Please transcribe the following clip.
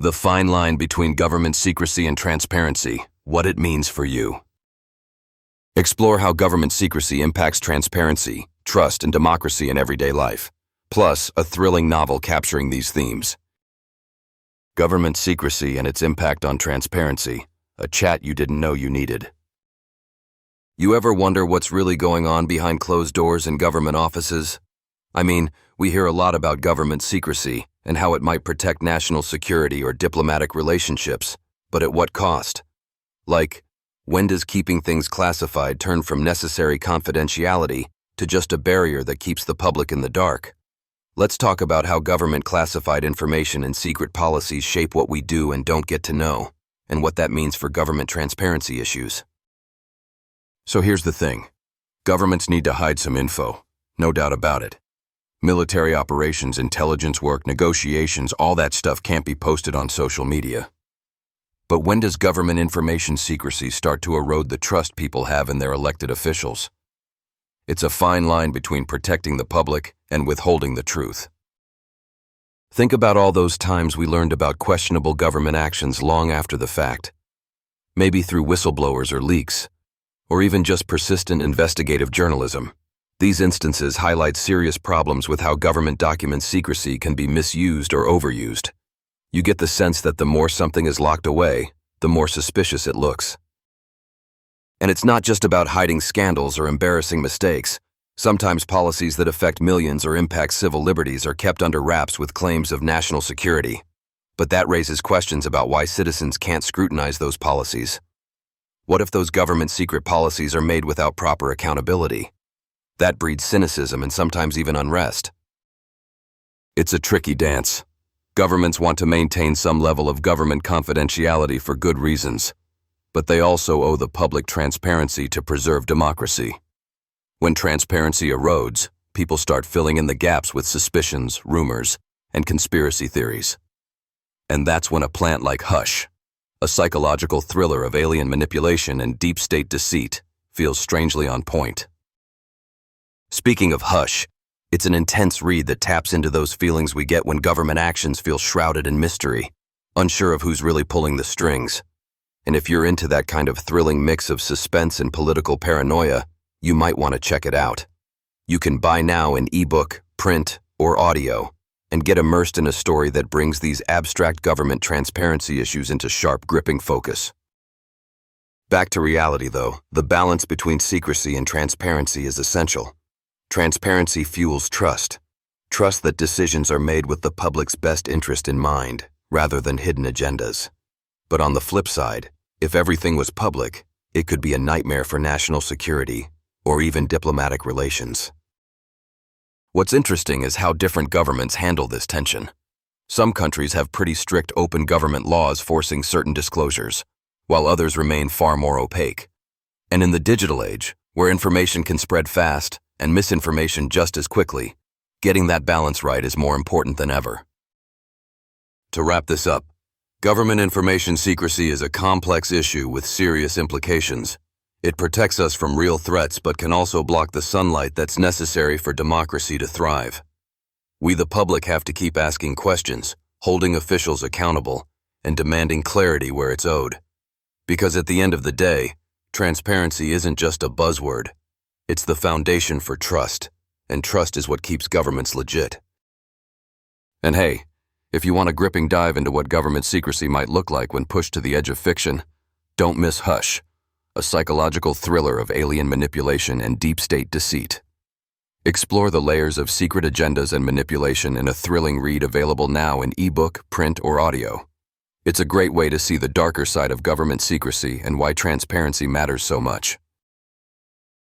The fine line between government secrecy and transparency, what it means for you. Explore how government secrecy impacts transparency, trust, and democracy in everyday life, plus a thrilling novel capturing these themes. Government secrecy and its impact on transparency, a chat you didn't know you needed. You ever wonder what's really going on behind closed doors in government offices? I mean, we hear a lot about government secrecy and how it might protect national security or diplomatic relationships, but at what cost? Like, when does keeping things classified turn from necessary confidentiality to just a barrier that keeps the public in the dark? Let's talk about how government classified information and secret policies shape what we do and don't get to know, and what that means for government transparency issues. So here's the thing. Governments need to hide some info, no doubt about it. Military operations, intelligence work, negotiations, all that stuff can't be posted on social media. But when does government information secrecy start to erode the trust people have in their elected officials? It's a fine line between protecting the public and withholding the truth. Think about all those times we learned about questionable government actions long after the fact. Maybe through whistleblowers or leaks, or even just persistent investigative journalism. These instances highlight serious problems with how government document secrecy can be misused or overused. You get the sense that the more something is locked away, the more suspicious it looks. And it's not just about hiding scandals or embarrassing mistakes. Sometimes policies that affect millions or impact civil liberties are kept under wraps with claims of national security. But that raises questions about why citizens can't scrutinize those policies. What if those government secret policies are made without proper accountability? That breeds cynicism and sometimes even unrest. It's a tricky dance. Governments want to maintain some level of government confidentiality for good reasons, but they also owe the public transparency to preserve democracy. When transparency erodes, people start filling in the gaps with suspicions, rumors, and conspiracy theories. And that's when a plant like Hush, a psychological thriller of alien manipulation and deep state deceit, feels strangely on point. Speaking of Hush, it's an intense read that taps into those feelings we get when government actions feel shrouded in mystery, unsure of who's really pulling the strings. And if you're into that kind of thrilling mix of suspense and political paranoia, you might want to check it out. You can buy now in ebook, print, or audio, and get immersed in a story that brings these abstract government transparency issues into sharp, gripping focus. Back to reality, though, the balance between secrecy and transparency is essential. Transparency fuels trust. Trust that decisions are made with the public's best interest in mind, rather than hidden agendas. But on the flip side, if everything was public, it could be a nightmare for national security, or even diplomatic relations. What's interesting is how different governments handle this tension. Some countries have pretty strict open government laws forcing certain disclosures, while others remain far more opaque. And in the digital age, where information can spread fast and misinformation just as quickly, getting that balance right is more important than ever. To wrap this up, government information secrecy is a complex issue with serious implications. It protects us from real threats but can also block the sunlight that's necessary for democracy to thrive. We the public have to keep asking questions, holding officials accountable, and demanding clarity where it's owed. Because at the end of the day, transparency isn't just a buzzword. It's the foundation for trust, and trust is what keeps governments legit. And hey, if you want a gripping dive into what government secrecy might look like when pushed to the edge of fiction, don't miss Hush, a psychological thriller of alien manipulation and deep state deceit. Explore the layers of secret agendas and manipulation in a thrilling read available now in ebook, print, or audio. It's a great way to see the darker side of government secrecy and why transparency matters so much.